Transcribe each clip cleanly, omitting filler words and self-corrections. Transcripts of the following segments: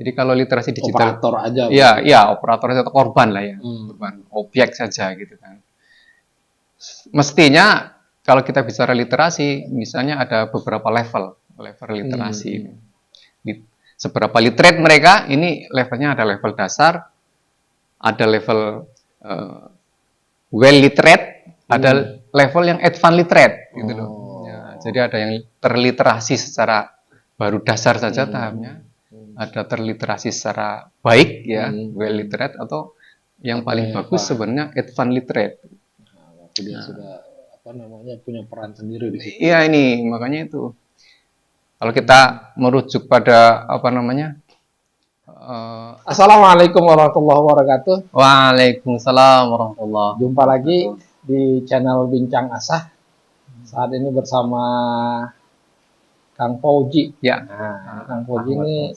Jadi kalau literasi digital Operator aja. ya operator atau korban lah ya, korban objek saja gitu kan. Mestinya kalau kita bicara literasi, misalnya ada beberapa level literasi. Seberapa literate mereka, ini levelnya ada level dasar, ada level well literate, ada level yang advanced literate gitu loh. Ya, jadi ada yang terliterasi secara baru dasar saja tahapnya, ada terliterasi secara baik ya, well literate, atau yang paling bagus sebenarnya advanced literate. Dia sudah punya peran sendiri di situ. Iya, ini makanya itu. Kalau kita merujuk pada Assalamualaikum warahmatullahi wabarakatuh. Waalaikumsalam warahmatullahi wabarakatuh. Jumpa lagi di channel Bincang Asah. Saat ini bersama Kang Fauji. Ya. Nah, Kang Fauji ini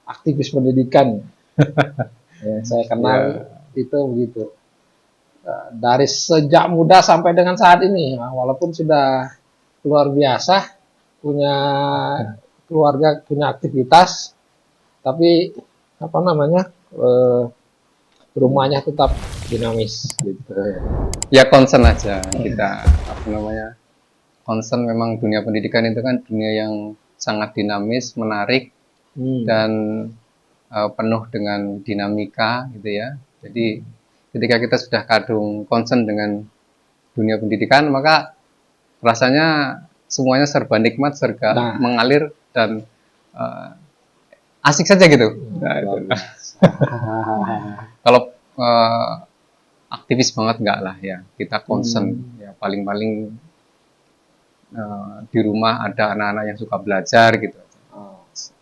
aktivis pendidikan. Ya, saya kenal itu begitu. Dari sejak muda sampai dengan saat ini, walaupun sudah luar biasa, punya keluarga, punya aktivitas, tapi rumahnya tetap dinamis gitu. Ya concern aja kita concern. Memang dunia pendidikan itu kan dunia yang sangat dinamis, menarik, dan penuh dengan dinamika gitu ya. Jadi ketika kita sudah kadung concern dengan dunia pendidikan, maka rasanya semuanya serba nikmat, serba mengalir, dan asik saja gitu. Kalau aktivis banget enggak lah ya, kita concern ya, paling-paling di rumah ada anak-anak yang suka belajar gitu.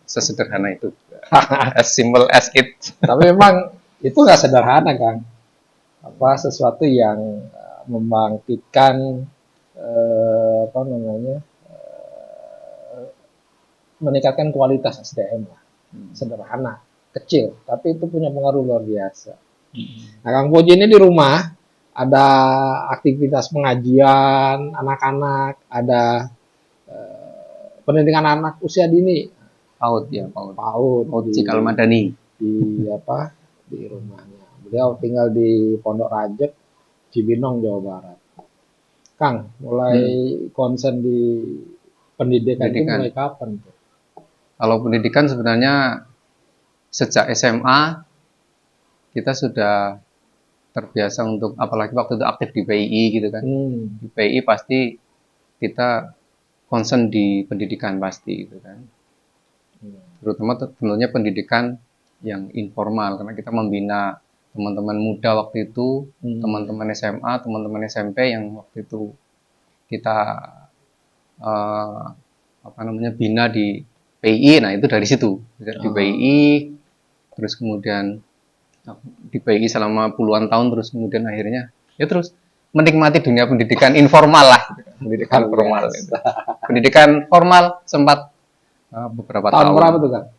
Sesederhana itu. As simple as it. Tapi memang itu nggak sederhana, Kang. Sesuatu yang membangkitkan meningkatkan kualitas SDM lah. Sederhana, kecil, tapi itu punya pengaruh luar biasa. Nah, Kang Fauji ini di rumah ada aktivitas pengajian anak-anak, ada pendidikan anak usia dini. PAUD Cikal Madani di rumahnya. Beliau tinggal di Pondok Rajek, Cibinong, Jawa Barat. Kang, mulai concern di pendidikan itu mulai kapan? Kalau pendidikan sebenarnya sejak SMA kita sudah terbiasa untuk, apalagi waktu itu aktif di PII gitu kan. Di PII pasti kita concern di pendidikan pasti gitu kan. Terutama tentunya pendidikan yang informal, karena kita membina teman-teman muda waktu itu, teman-teman SMA, teman-teman SMP yang waktu itu kita bina di PII. Nah, itu dari situ, di PII, terus kemudian di PII selama puluhan tahun, terus kemudian akhirnya ya terus menikmati dunia pendidikan informal lah, pendidikan formal. Pendidikan formal sempat beberapa tahun. Berapa tuh, Kang?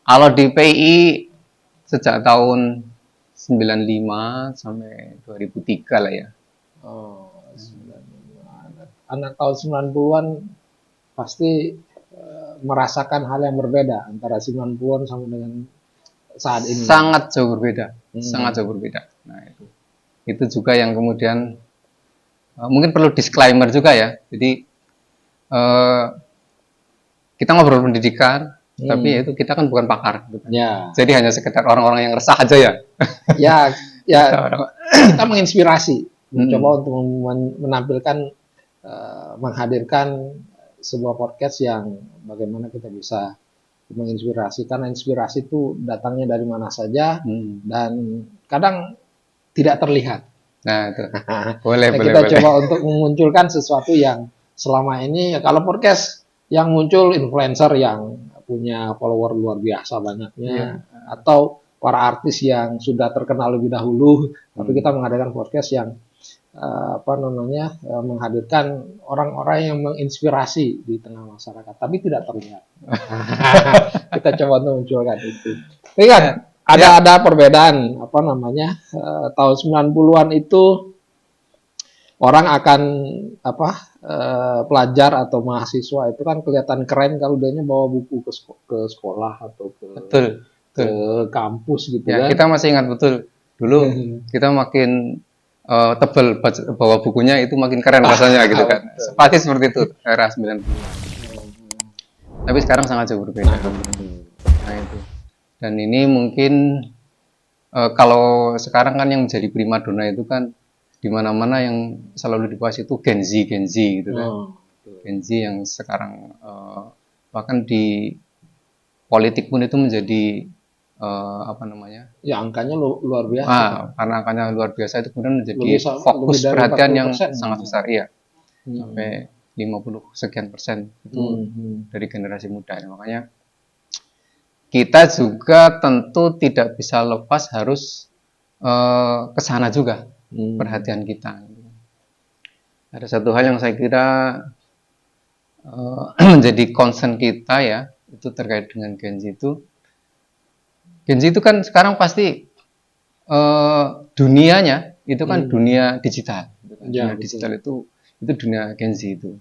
Kalau di PII sejak tahun 95 sampai 2003 lah ya. 95. Anak tahun 90-an pasti merasakan hal yang berbeda antara 90-an sampai dengan saat ini. Sangat jauh berbeda. Sangat jauh berbeda. Nah, itu juga yang kemudian mungkin perlu disclaimer juga ya. Jadi kita ngobrol pendidikan, tapi itu kita kan bukan pakar gitu kan. Jadi hanya sekedar orang-orang yang resah aja ya. Kita menginspirasi, mencoba untuk menampilkan, menghadirkan sebuah podcast yang bagaimana kita bisa menginspirasi, karena inspirasi itu datangnya dari mana saja dan kadang tidak terlihat. Nah, itu boleh. Kita coba untuk memunculkan sesuatu yang selama ini kalau podcast yang muncul influencer yang punya follower luar biasa banyaknya, atau para artis yang sudah terkenal lebih dahulu, tapi kita mengadakan podcast yang menghadirkan orang-orang yang menginspirasi di tengah masyarakat, tapi tidak terlihat. Kita coba untuk munculkan itu. Tapi kan ada perbedaan tahun 90-an itu orang akan pelajar atau mahasiswa itu kan kelihatan keren kalau dia bawa buku ke sekolah atau Betul, ke betul. kampus gitu Ya, kan. kita masih ingat betul. Dulu kita makin tebel bawa bukunya itu makin keren rasanya gitu kan. Pasti seperti itu era 90-an. Tapi sekarang sangat jauh berbeda. Nah, itu. Dan ini mungkin kalau sekarang kan yang menjadi primadona itu kan di mana-mana yang selalu dibahas itu Gen Z gitu kan. Gen Z yang sekarang bahkan di politik pun itu menjadi apa namanya? Ya angkanya luar biasa. Karena angkanya luar biasa itu kemudian menjadi Lebih fokus dari perhatian yang 40%. sangat besar, iya. Sampai 50 sekian persen itu dari generasi muda. Makanya kita juga tentu tidak bisa lepas harus ke sana juga perhatian kita. Ada satu hal yang saya kira menjadi concern kita ya, itu terkait dengan Gen Z itu. Gen Z itu kan sekarang pasti dunianya itu kan dunia digital. Ya, dunia digital itu dunia Gen Z itu.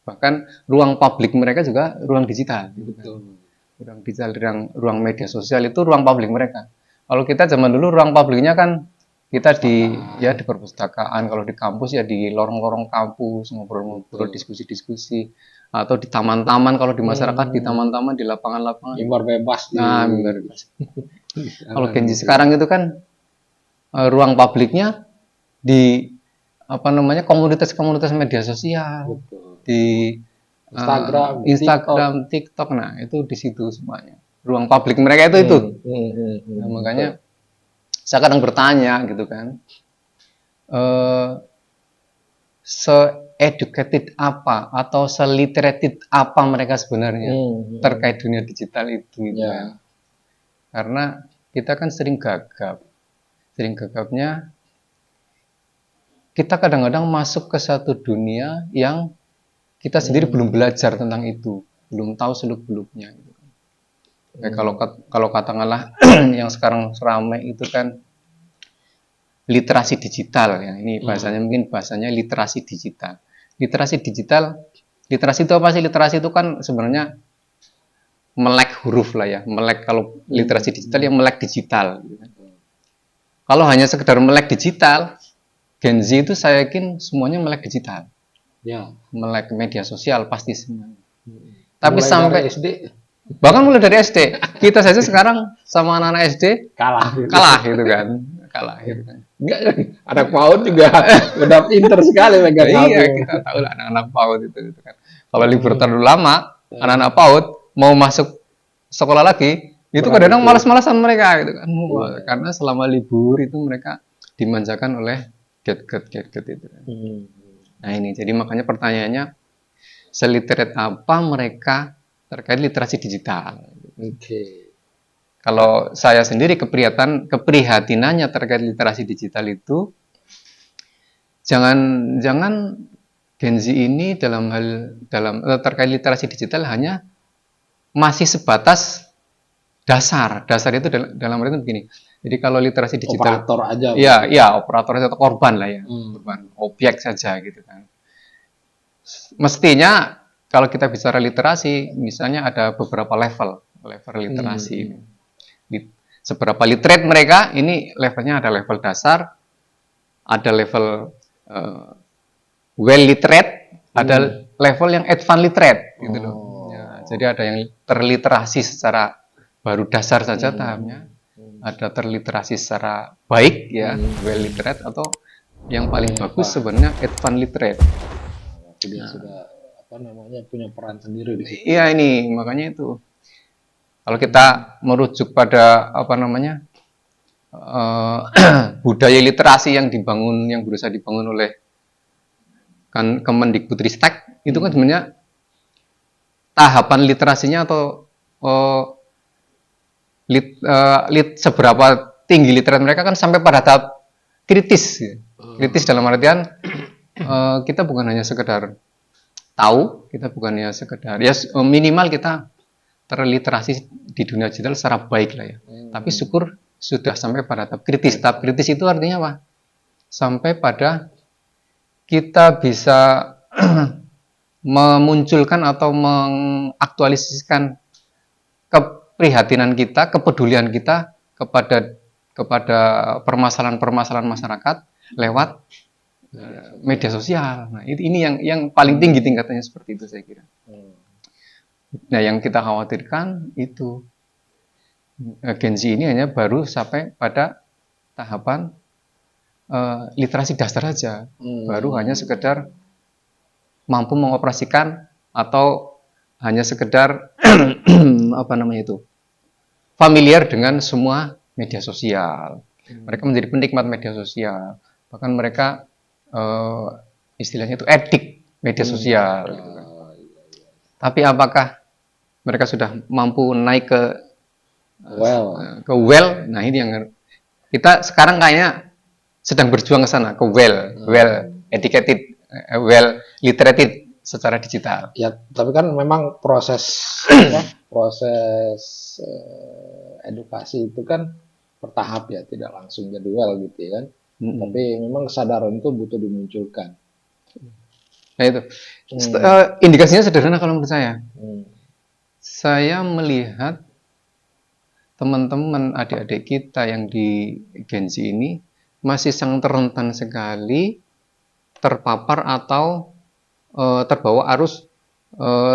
Bahkan ruang publik mereka juga ruang digital. Betul. Ruang digital, ruang media sosial itu ruang publik mereka. Kalau kita zaman dulu ruang publiknya kan kita di perpustakaan, kalau di kampus ya di lorong-lorong kampus, ngobrol-ngobrol, diskusi-diskusi, atau di taman-taman, kalau di masyarakat di taman-taman, di lapangan-lapangan. Mimbar bebas. Mimbar bebas. Kalau Gen Z sekarang itu kan ruang publiknya di komunitas-komunitas media sosial. Betul. Di Instagram, TikTok. Nah, itu di situ semuanya. Ruang publik mereka itu. Nah, makanya saya kadang bertanya gitu kan. Se-educated apa atau se-literated apa mereka sebenarnya terkait dunia digital itu gitu kan. Karena kita kan sering gagapnya kita kadang-kadang masuk ke satu dunia yang kita sendiri belum belajar tentang itu, belum tahu seluk-beluknya. Gitu. Kalau katakanlah yang sekarang ramai itu kan literasi digital ya. Ini bahasanya mungkin bahasanya literasi digital. Literasi itu apa sih? Literasi itu kan sebenarnya melek huruf lah ya. Melek, kalau literasi digital ya melek digital. Gitu. Kalau hanya sekedar melek digital, Gen Z itu saya yakin semuanya melek digital. Ya, melek media sosial pasti semuanya. Tapi mulai sampai dari SD, bahkan mulai dari SD, kita saja sekarang sama anak-anak SD kalah gitu kan. Enggak, anak PAUD juga udah pinter sekali megang HP. Iya, kita tahu lah anak-anak PAUD itu kan. Kalau libur terlalu lama, anak-anak PAUD mau masuk sekolah lagi, itu kadang-kadang malas-malasan mereka gitu kan. Karena selama libur itu mereka dimanjakan oleh gadget itu. Nah ini, jadi makanya pertanyaannya, seliterate apa mereka terkait literasi digital? Kalau saya sendiri keprihatinannya terkait literasi digital itu, jangan Gen Z ini terkait literasi digital hanya masih sebatas dasar itu dalam arti begini. Jadi kalau literasi digital operator aja. Ya operator atau korban lah ya, korban objek saja gitu kan. Mestinya kalau kita bicara literasi, misalnya ada beberapa level literasi. Seberapa literate mereka, ini levelnya ada level dasar, ada level well literate, ada level yang advanced literate gitu loh. Ya, jadi ada yang terliterasi secara baru dasar saja tahapnya, ada terliterasi secara baik ya, well literate, atau yang paling bagus sebenarnya advanced literate. Dia sudah punya peran sendiri di situ. Iya, ini makanya itu. Kalau kita merujuk pada budaya literasi yang berusaha dibangun oleh Kemendikbudristek, itu kan sebenarnya tahapan literasinya atau seberapa tinggi literat mereka kan sampai pada tahap kritis. Kritis dalam artian kita bukan hanya sekedar tahu, kita bukan hanya sekedar minimal kita terliterasi di dunia digital secara baik lah ya. Tapi syukur sudah sampai pada tahap kritis. Tahap kritis itu artinya apa? Sampai pada kita bisa memunculkan atau mengaktualisasikan keprihatinan kita, kepedulian kita kepada permasalahan-permasalahan masyarakat lewat media sosial. Nah, ini yang paling tinggi tingkatannya seperti itu saya kira. Nah, yang kita khawatirkan itu Gen Z ini hanya baru sampai pada tahapan literasi dasar saja, baru hanya sekedar mampu mengoperasikan atau hanya sekedar apa namanya itu familiar dengan semua media sosial. Mereka menjadi penikmat media sosial, bahkan mereka istilahnya itu edik media sosial. Gitu kan. Tapi apakah mereka sudah mampu naik ke well? Nah, ini yang kita sekarang kayaknya sedang berjuang ke sana, ke well educated, well literated secara digital. Ya, tapi kan memang proses proses edukasi itu kan bertahap ya, tidak langsung jadi well gitu ya kan. Tapi memang kesadaran itu butuh dimunculkan. Nah itu indikasinya sederhana kalau menurut saya. Saya melihat teman-teman adik-adik kita yang di Gen Z ini masih sangat rentan sekali terpapar atau terbawa arus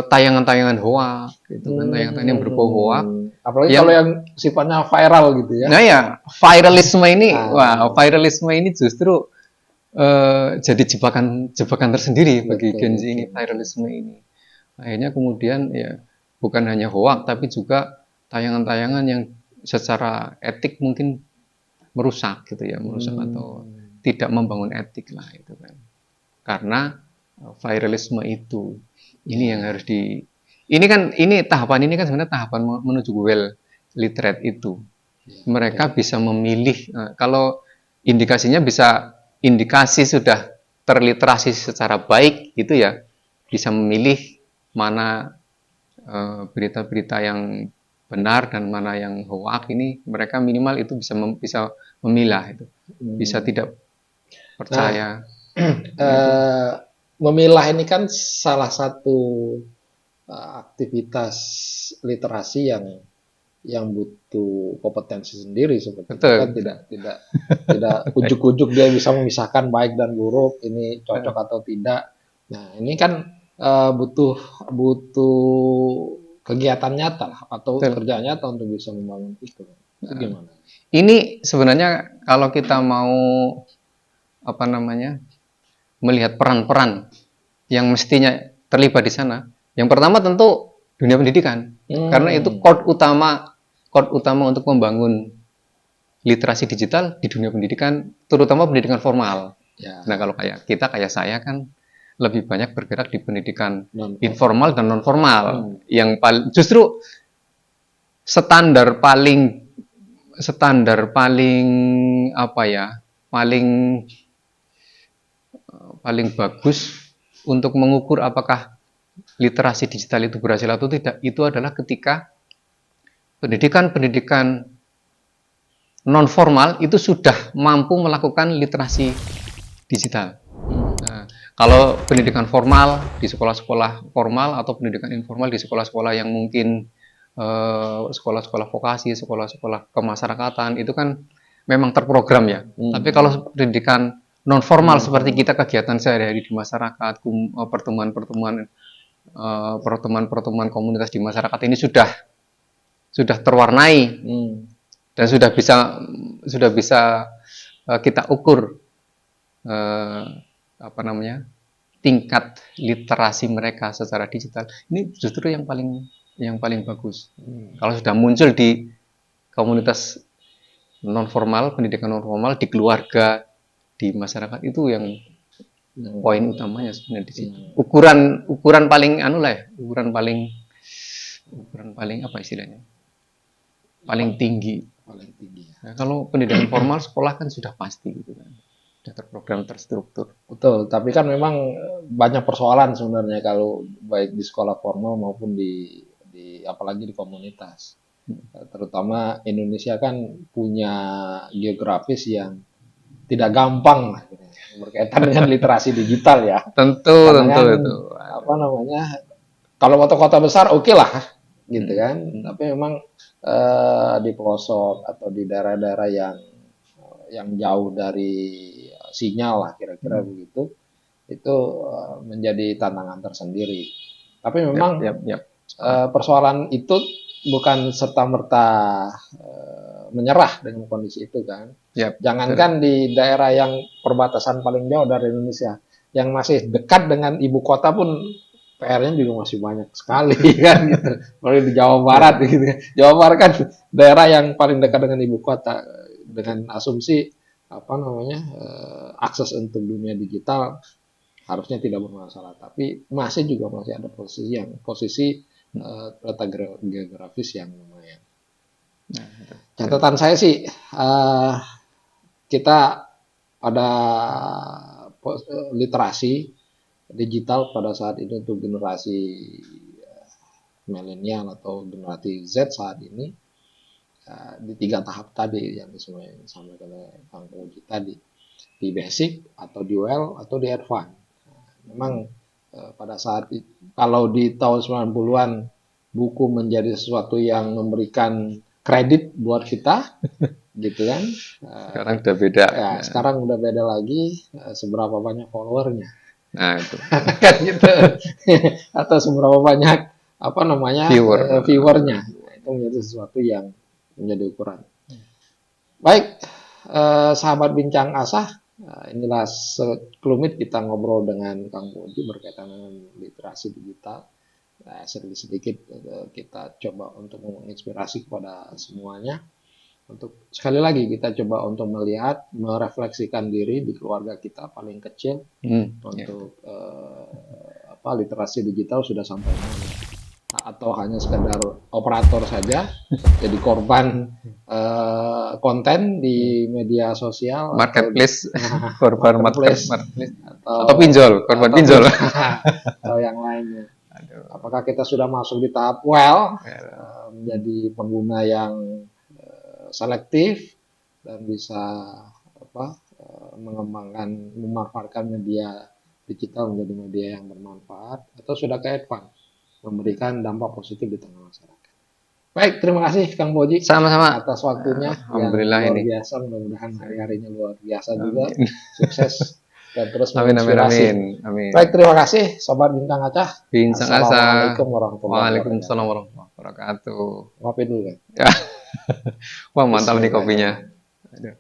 tayangan-tayangan hoax gitu kan, tayangan-tayangan yang berbau hoax. Apalagi kalau yang sifatnya viral gitu ya. Nah ya, viralisme ini, viralisme ini justru jadi jebakan tersendiri bagi Gen Z ini, viralisme ini. Akhirnya kemudian ya bukan hanya hoax tapi juga tayangan-tayangan yang secara etik mungkin merusak gitu ya, merusak atau tidak membangun etik lah itu kan. Karena viralisme itu ini yang harus ini tahapan ini kan sebenarnya tahapan menuju well literate itu. Mereka bisa memilih kalau indikasinya bisa indikasi sudah terliterasi secara baik gitu ya, bisa memilih mana berita-berita yang benar dan mana yang hoax. Ini mereka minimal itu bisa memilah itu, bisa tidak percaya. Memilah ini kan salah satu aktivitas literasi yang butuh kompetensi sendiri seperti itu kan, tidak ujuk-ujuk dia bisa memisahkan baik dan buruk, ini cocok atau tidak. Nah, ini kan butuh kegiatan nyata lah, atau kerja nyata untuk bisa membangun itu. Itu gimana? Ini sebenarnya kalau kita mau apa namanya melihat peran-peran yang mestinya terlibat di sana, yang pertama tentu dunia pendidikan, karena itu core utama untuk membangun literasi digital di dunia pendidikan, terutama pendidikan formal. Ya. Nah, kalau kayak saya kan lebih banyak bergerak di pendidikan informal dan non formal, yang justru standar paling apa ya, paling bagus untuk mengukur apakah literasi digital itu berhasil atau tidak, itu adalah ketika pendidikan non formal itu sudah mampu melakukan literasi digital. Nah, kalau pendidikan formal di sekolah-sekolah formal atau pendidikan informal di sekolah-sekolah yang mungkin sekolah-sekolah vokasi, sekolah-sekolah kemasyarakatan, itu kan memang terprogram ya. Tapi kalau pendidikan non formal seperti kita, kegiatan sehari-hari di masyarakat, pertemuan komunitas di masyarakat ini sudah terwarnai dan sudah bisa kita ukur tingkat literasi mereka secara digital. Ini justru yang paling bagus. Kalau sudah muncul di komunitas non formal, pendidikan non formal, di keluarga, di masyarakat, itu yang poin utamanya sebenarnya di situ. Ukuran paling ukuran paling apa istilahnya? Paling tinggi. Nah, kalau pendidikan formal sekolah kan sudah pasti gitu kan. Sudah terprogram, terstruktur. Betul, tapi kan memang banyak persoalan sebenarnya kalau baik di sekolah formal maupun di apalagi di komunitas. Terutama Indonesia kan punya geografis yang tidak gampang lah, gitu, berkaitan dengan literasi digital ya. Tentu, Karena tentu kan itu. apa namanya, kalau kota-kota besar oke lah, gitu kan. Tapi memang di pelosok atau di daerah-daerah yang jauh dari sinyal lah, kira-kira begitu, itu menjadi tantangan tersendiri. Tapi Yap, memang yap, yap. persoalan itu bukan serta-merta menyerah dengan kondisi itu kan. Yap, Jangankan di daerah yang perbatasan paling jauh dari Indonesia, yang masih dekat dengan ibu kota pun PR-nya juga masih banyak sekali kan gitu. Kalau di Jawa Barat gitu. Jawa Barat kan daerah yang paling dekat dengan ibu kota, dengan asumsi apa namanya, akses untuk dunia digital harusnya tidak bermasalah, tapi masih ada posisi peta geografis yang lumayan. Nah, Catatan saya sih, kita pada literasi digital pada saat ini untuk generasi milenial atau generasi Z saat ini, di 3 tahap tadi yang disampaikan oleh Kang Puji tadi, di basic atau di well atau di advance. Memang pada saat kalau di tahun 90-an buku menjadi sesuatu yang memberikan kredit buat kita, gitu kan. sekarang udah beda. Ya, sekarang udah beda lagi, seberapa banyak followernya. Nah, itu. Kan gitu. Atau seberapa banyak apa namanya viewernya. Nah, itu menjadi sesuatu yang menjadi ukuran. Baik, sahabat bincang asah, inilah sekelumit kita ngobrol dengan Kang Puji berkaitan dengan literasi digital. Nah, sedikit-sedikit kita coba untuk menginspirasi kepada semuanya. Untuk sekali lagi kita coba untuk melihat, merefleksikan diri di keluarga kita paling kecil untuk apa literasi digital sudah sampai mana, atau hanya sekedar operator saja jadi korban konten di media sosial, marketplace, atau, korban marketplace atau pinjol, korban pinjol atau yang lainnya. Apakah kita sudah masuk di tahap menjadi pengguna yang selektif dan bisa apa memanfaatkan media digital menjadi media yang bermanfaat, atau sudah ke advance memberikan dampak positif di tengah masyarakat. Baik, terima kasih Kang Boji sama-sama atas waktunya yang luar biasa. Mudah-mudahan hari-harinya luar biasa juga. Sukses dan terus menginspirasi. Amin. Baik, terima kasih Sobat Bintang Acah. Assalamualaikum warahmatullahi wabarakatuh. Waalaikumsalam warahmatullahi wabarakatuh. Ngopi dulu kan. Ya. Wah, mantap nih kopinya. Aduh.